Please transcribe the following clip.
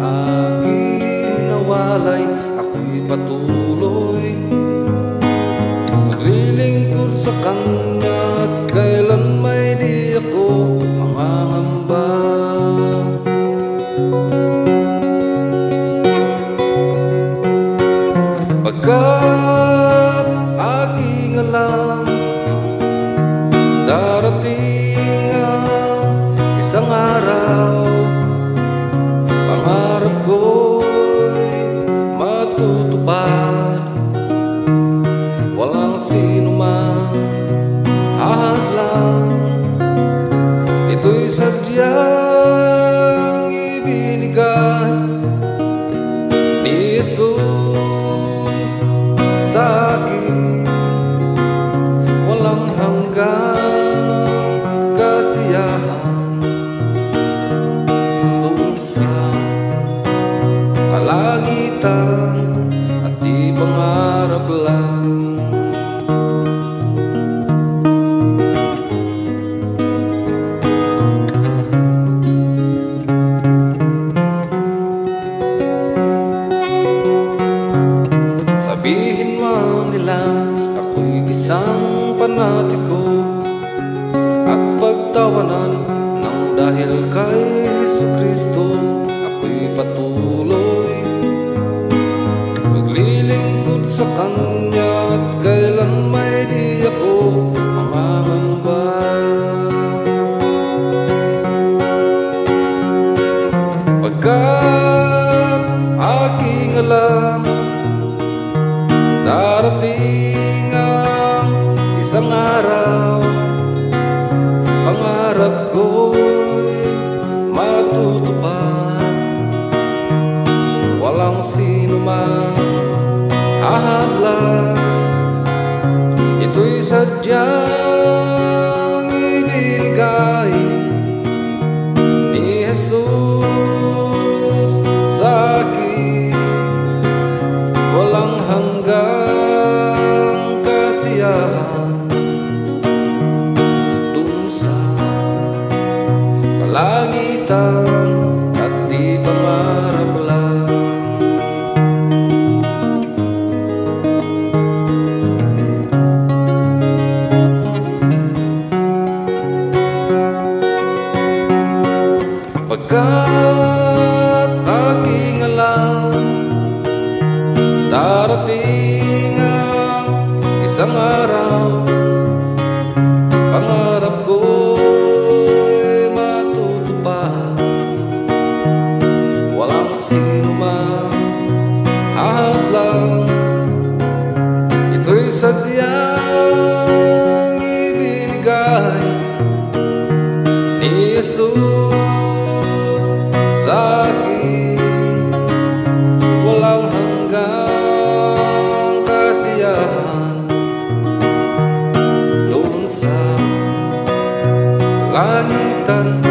aking nawalay, ako'y patuloy maglilingkod sa Kanya at kailan may di ako mangangamba. Pagkat aking alam darating ang isang araw, pangarap ko'y matutupad. Walang sino man ahadlang, ito'y sadyang ibinigay ni Jesus sa akin. Walang hanggang kasiyahan doon sa kalangitan at di pangarap lang. Sabihin man nila ako'y isang panatiko at pagtawanan ng dahil kay Jesucristo, ako'y patuloy maglilingkod sa Kanya at kailan may di ako mangangamba. Pagkat aking alam darating ang isang araw, pangarap ko'y matutupad. Walang sino man ahadlang, ito'y sadyang ibinigay ni Jesus sa akin. Walang hanggang kasiyahan doon sa kalangitan at di pangarap lang. Pagkat aking alam darating ang isang araw, pangarap ko'y matutupad. Walang sino man ahadlang, ito'y sadyang ibinigay ni Jesus sa akin. Walang hanggang kasiyahan doon sa kalangitan